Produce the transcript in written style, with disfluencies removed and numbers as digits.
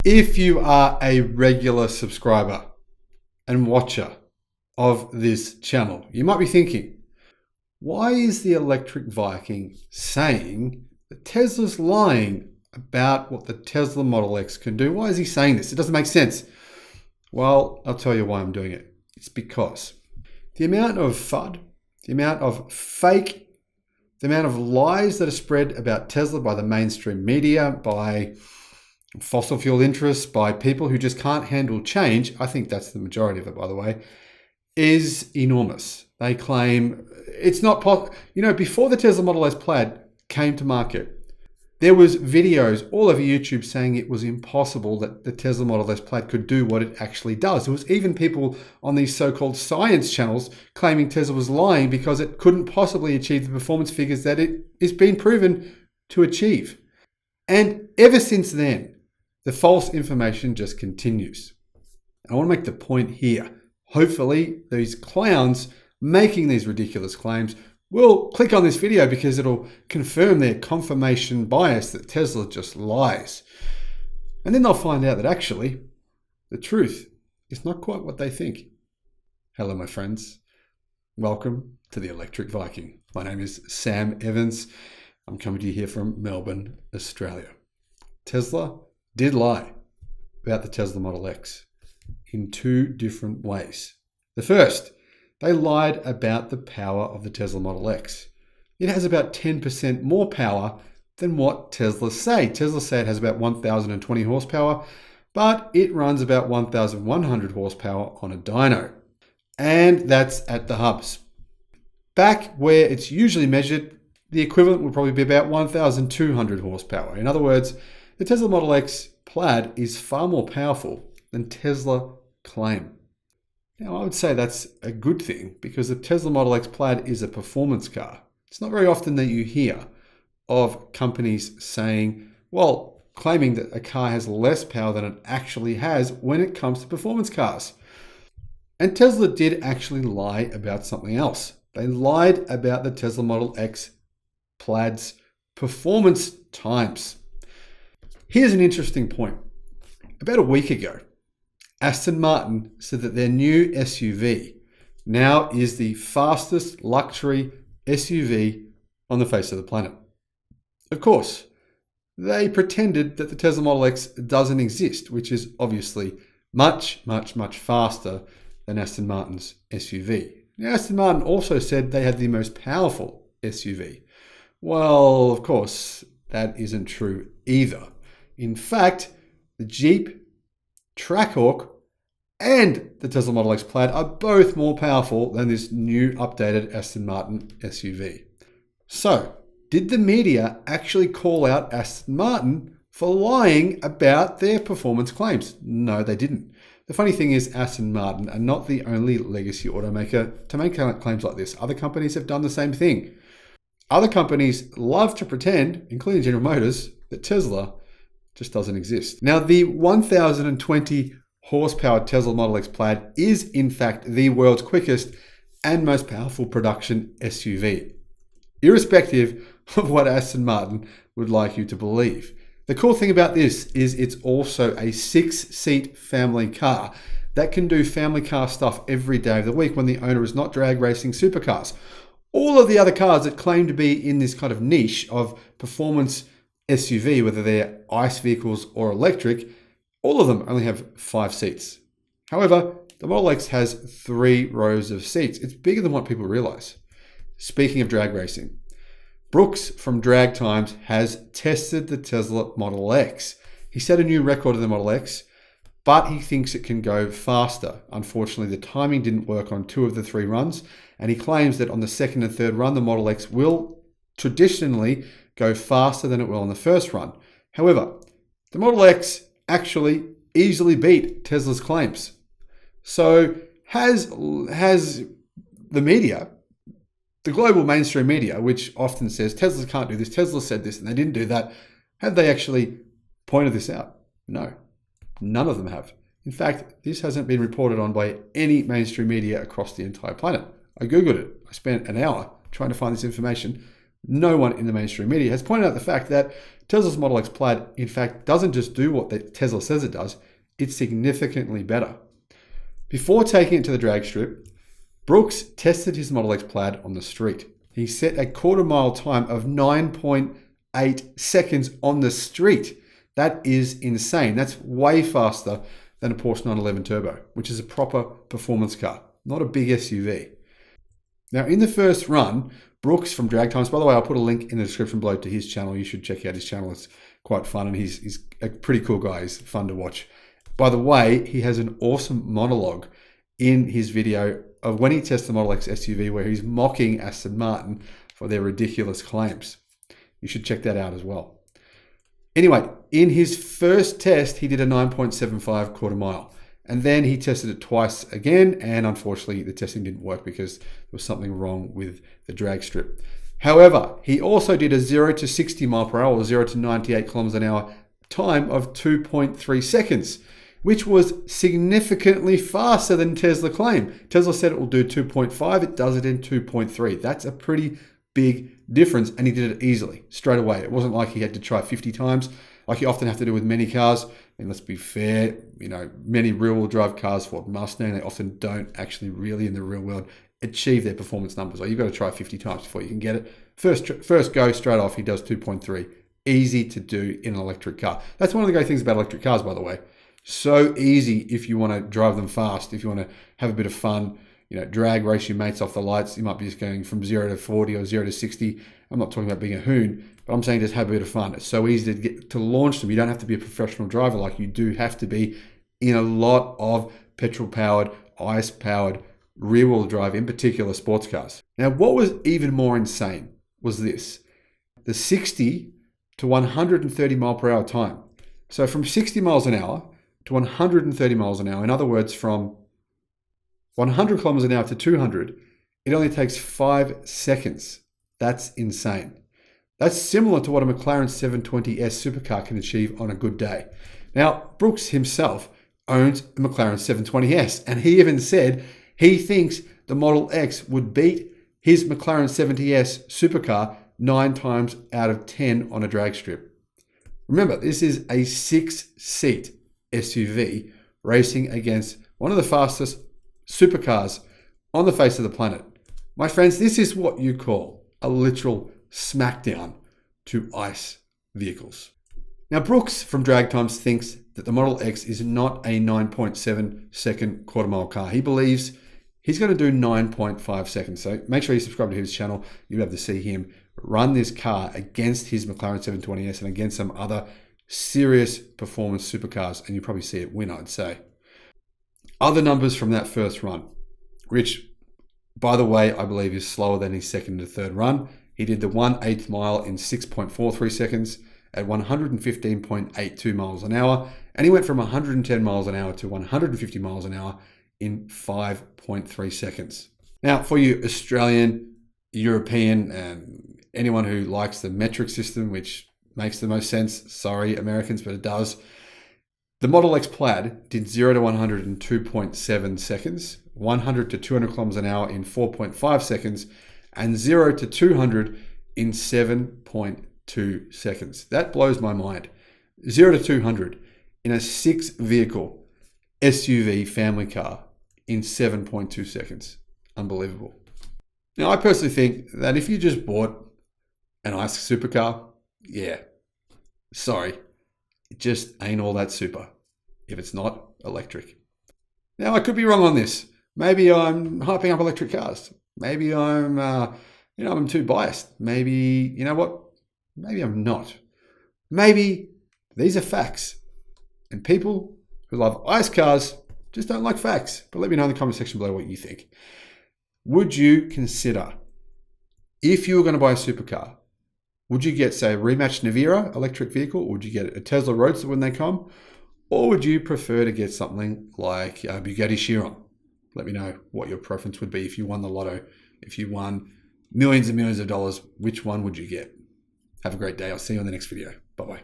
If you are a regular subscriber and watcher of this channel, you might be thinking, why is the Electric Viking saying that Tesla's lying about what the Tesla Model X can do? Why is he saying this? It doesn't make sense. Well, I'll tell you why I'm doing it. It's because the amount of FUD, the amount of fake, the amount of lies that are spread about Tesla by the mainstream media, by fossil fuel interests, by people who just can't handle change, I think that's the majority of it, by the way, is enormous. They claim it's not possible. Before the Tesla Model S Plaid came to market, there was videos all over YouTube saying it was impossible that the Tesla Model S Plaid could do what it actually does. There was even people on these so-called science channels claiming Tesla was lying because it couldn't possibly achieve the performance figures that it is being proven to achieve. And ever since then, the false information just continues. I want to make the point here. Hopefully, these clowns making these ridiculous claims will click on this video because it'll confirm their confirmation bias that Tesla just lies. And then they'll find out that actually, the truth is not quite what they think. Hello, my friends. Welcome to the Electric Viking. My name is Sam Evans. I'm coming to you here from Melbourne, Australia. Tesla did lie about the Tesla Model X in two different ways. The first, they lied about the power of the Tesla Model X. It has about 10% more power than what Tesla say. Tesla say it has about 1,020 horsepower, but it runs about 1,100 horsepower on a dyno. And that's at the hubs. Back where it's usually measured, the equivalent would probably be about 1,200 horsepower. In other words, the Tesla Model X Plaid is far more powerful than Tesla claim. Now, I would say that's a good thing because the Tesla Model X Plaid is a performance car. It's not very often that you hear of companies saying, claiming that a car has less power than it actually has when it comes to performance cars. And Tesla did actually lie about something else. They lied about the Tesla Model X Plaid's performance times. Here's an interesting point. About a week ago, Aston Martin said that their new SUV now is the fastest luxury SUV on the face of the planet. Of course, they pretended that the Tesla Model X doesn't exist, which is obviously much, much, much faster than Aston Martin's SUV. Now, Aston Martin also said they had the most powerful SUV. Well, of course, that isn't true either. In fact, the Jeep Trackhawk and the Tesla Model X Plaid are both more powerful than this new updated Aston Martin SUV. So, did the media actually call out Aston Martin for lying about their performance claims? No, they didn't. The funny thing is Aston Martin are not the only legacy automaker to make claims like this. Other companies have done the same thing. Other companies love to pretend, including General Motors, that Tesla just doesn't exist. Now, the 1,020 horsepower Tesla Model X Plaid is in fact the world's quickest and most powerful production SUV, irrespective of what Aston Martin would like you to believe. The cool thing about this is it's also a 6-seat family car that can do family car stuff every day of the week when the owner is not drag racing supercars. All of the other cars that claim to be in this kind of niche of performance SUV, whether they're ICE vehicles or electric, all of them only have 5 seats. However, the Model X has 3 rows of seats. It's bigger than what people realize. Speaking of drag racing, Brooks from Drag Times has tested the Tesla Model X. He set a new record in the Model X, but he thinks it can go faster. Unfortunately, the timing didn't work on 2 of the 3 runs, and he claims that on the second and third run, the Model X will traditionally go faster than it will on the first run. However, the Model X actually easily beat Tesla's claims. So has the media, the global mainstream media, which often says Tesla can't do this, Tesla said this and they didn't do that, have they actually pointed this out? No, none of them have. In fact, this hasn't been reported on by any mainstream media across the entire planet. I Googled it. I spent an hour trying to find this information. no one in the mainstream media has pointed out the fact that Tesla's Model X Plaid, in fact, doesn't just do what Tesla says it does, it's significantly better. Before taking it to the drag strip, Brooks tested his Model X Plaid on the street. He set a quarter-mile time of 9.8 seconds on the street. That is insane. That's way faster than a Porsche 911 Turbo, which is a proper performance car, not a big SUV. Now, in the first run, Brooks from Drag Times, by the way, I'll put a link in the description below to his channel. You should check out his channel. It's quite fun, and he's a pretty cool guy. He's fun to watch. By the way, he has an awesome monologue in his video of when he tests the Model X SUV where he's mocking Aston Martin for their ridiculous claims. You should check that out as well. Anyway, in his first test, he did a 9.75 quarter mile. And then he tested it twice again, and unfortunately the testing didn't work because there was something wrong with the drag strip. However, he also did a 0 to 60 mile per hour or 0 to 98 kilometers an hour time of 2.3 seconds, which was significantly faster than Tesla claimed. Tesla said it will do 2.5, it does it in 2.3. That's a pretty big difference, and he did it easily, straight away. It wasn't like he had to try 50 times, like you often have to do with many cars. And let's be fair, many rear-wheel drive cars, Ford Mustang, they often don't actually really in the real world achieve their performance numbers. Or you've got to try 50 times before you can get it. First go, straight off, he does 2.3. Easy to do in an electric car. That's one of the great things about electric cars, by the way. So easy if you want to drive them fast, if you want to have a bit of fun, drag, race your mates off the lights. You might be just going from 0 to 40 or 0 to 60. I'm not talking about being a hoon, but I'm saying just have a bit of fun. It's so easy to get to launch them. You don't have to be a professional driver like you do have to be in a lot of petrol-powered, ICE-powered, rear-wheel drive, in particular sports cars. Now, what was even more insane was this. The 60 to 130 mile per hour time. So from 60 miles an hour to 130 miles an hour, in other words, from 100 kilometers an hour to 200, it only takes 5 seconds. That's insane. That's similar to what a McLaren 720S supercar can achieve on a good day. Now, Brooks himself owns a McLaren 720S, and he even said he thinks the Model X would beat his McLaren 70S supercar 9 times out of 10 on a drag strip. Remember, this is a 6-seat SUV racing against one of the fastest supercars on the face of the planet. My friends, this is what you call a literal smackdown to ICE vehicles. Now, Brooks from Drag Times thinks that the Model X is not a 9.7 second quarter mile car. He believes he's going to do 9.5 seconds. So make sure you subscribe to his channel. You'll be able to see him run this car against his McLaren 720S and against some other serious performance supercars, and you'll probably see it win, I'd say. Other numbers from that first run, which, by the way, I believe is slower than his second and third run. He did the 1/8 mile in 6.43 seconds at 115.82 miles an hour, and he went from 110 miles an hour to 150 miles an hour in 5.3 seconds. Now, for you Australian, European, and anyone who likes the metric system, which makes the most sense, sorry Americans, but it does. The Model X Plaid did 0 to 100 in 2.7 seconds, 100 to 200 kilometers an hour in 4.5 seconds, and 0 to 200 in 7.2 seconds. That blows my mind. 0 to 200 in a 6-vehicle SUV family car in 7.2 seconds. Unbelievable. Now, I personally think that if you just bought an ICE supercar, yeah, sorry, it just ain't all that super if it's not electric. Now, I could be wrong on this. Maybe I'm hyping up electric cars. Maybe I'm too biased. Maybe, you know what? Maybe I'm not. Maybe these are facts. And people who love ICE cars just don't like facts. But let me know in the comment section below what you think. Would you consider, if you were going to buy a supercar, would you get, say, a rematched Navira electric vehicle? Or would you get a Tesla Roadster when they come? Or would you prefer to get something like a Bugatti Chiron? Let me know what your preference would be if you won the lotto. If you won millions and millions of dollars, which one would you get? Have a great day. I'll see you on the next video. Bye-bye.